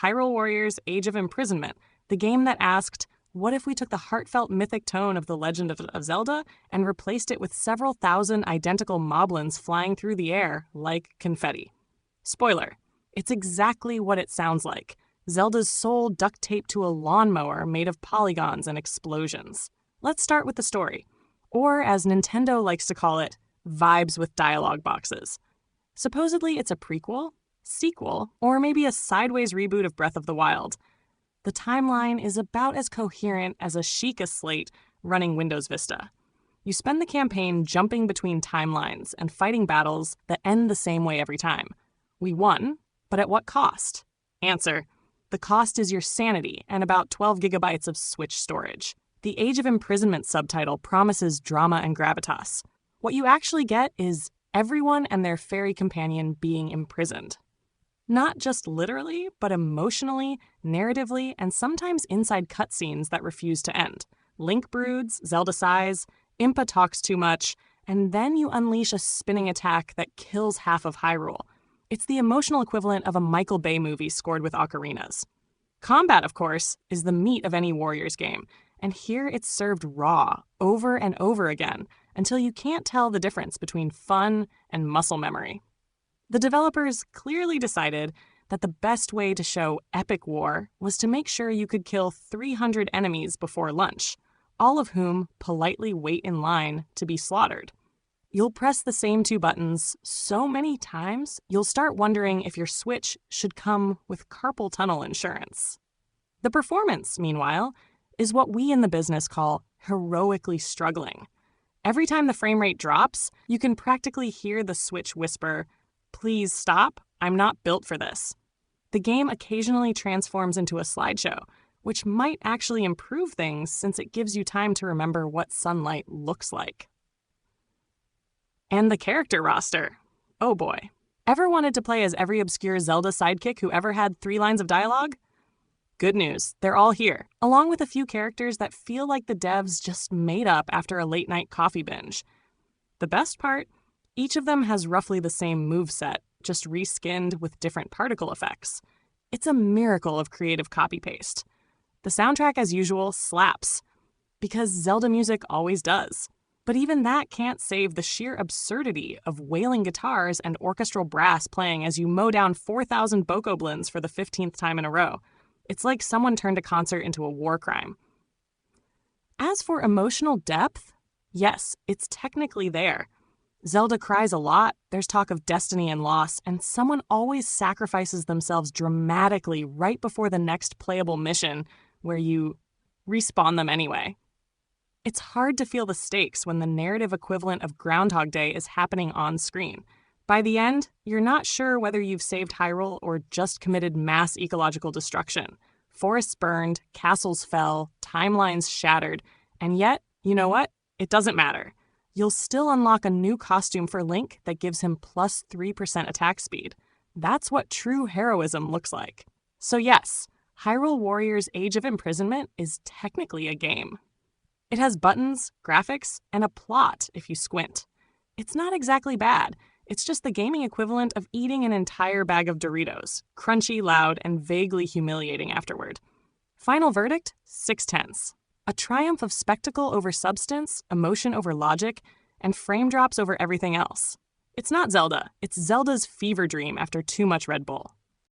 Hyrule Warriors Age of Imprisonment, the game that asked, what if we took the heartfelt mythic tone of The Legend of Zelda and replaced it with several thousand identical moblins flying through the air like confetti? Spoiler, it's exactly what it sounds like. Zelda's soul duct taped to a lawnmower made of polygons and explosions. Let's start with the story, or as Nintendo likes to call it, vibes with dialogue boxes. Supposedly it's a prequel, sequel, or maybe a sideways reboot of Breath of the Wild. The timeline is about as coherent as a Sheikah slate running Windows Vista. You spend the campaign jumping between timelines and fighting battles that end the same way every time. We won, but at what cost? Answer: the cost is your sanity and about 12 gigabytes of Switch storage. The Age of Imprisonment subtitle promises drama and gravitas. What you actually get is everyone and their fairy companion being imprisoned. Not just literally, but emotionally, narratively, and sometimes inside cutscenes that refuse to end. Link broods, Zelda sighs, Impa talks too much, and then you unleash a spinning attack that kills half of Hyrule. It's the emotional equivalent of a Michael Bay movie scored with ocarinas. Combat, of course, is the meat of any Warriors game, and here it's served raw, over and over again, until you can't tell the difference between fun and muscle memory. The developers clearly decided that the best way to show epic war was to make sure you could kill 300 enemies before lunch, all of whom politely wait in line to be slaughtered. You'll press the same two buttons so many times, you'll start wondering if your Switch should come with carpal tunnel insurance. The performance, meanwhile, is what we in the business call heroically struggling. Every time the frame rate drops, you can practically hear the Switch whisper, "Please stop, I'm not built for this." The game occasionally transforms into a slideshow, which might actually improve things since it gives you time to remember what sunlight looks like. And the character roster. Oh boy. Ever wanted to play as every obscure Zelda sidekick who ever had 3 lines of dialogue? Good news, they're all here, along with a few characters that feel like the devs just made up after a late-night coffee binge. The best part? Each of them has roughly the same moveset, just reskinned with different particle effects. It's a miracle of creative copy-paste. The soundtrack, as usual, slaps, because Zelda music always does. But even that can't save the sheer absurdity of wailing guitars and orchestral brass playing as you mow down 4,000 bokoblins for the 15th time in a row. It's like someone turned a concert into a war crime. As for emotional depth, yes, it's technically there. Zelda cries a lot, there's talk of destiny and loss, and someone always sacrifices themselves dramatically right before the next playable mission, where you respawn them anyway. It's hard to feel the stakes when the narrative equivalent of Groundhog Day is happening on screen. By the end, you're not sure whether you've saved Hyrule or just committed mass ecological destruction. Forests burned, castles fell, timelines shattered, and yet, you know what? It doesn't matter. You'll still unlock a new costume for Link that gives him plus 3% attack speed. That's what true heroism looks like. So yes, Hyrule Warriors Age of Imprisonment is technically a game. It has buttons, graphics, and a plot if you squint. It's not exactly bad. It's just the gaming equivalent of eating an entire bag of Doritos, crunchy, loud, and vaguely humiliating afterward. Final verdict, 6/10. A triumph of spectacle over substance, emotion over logic, and frame drops over everything else. It's not Zelda. It's Zelda's fever dream after too much Red Bull.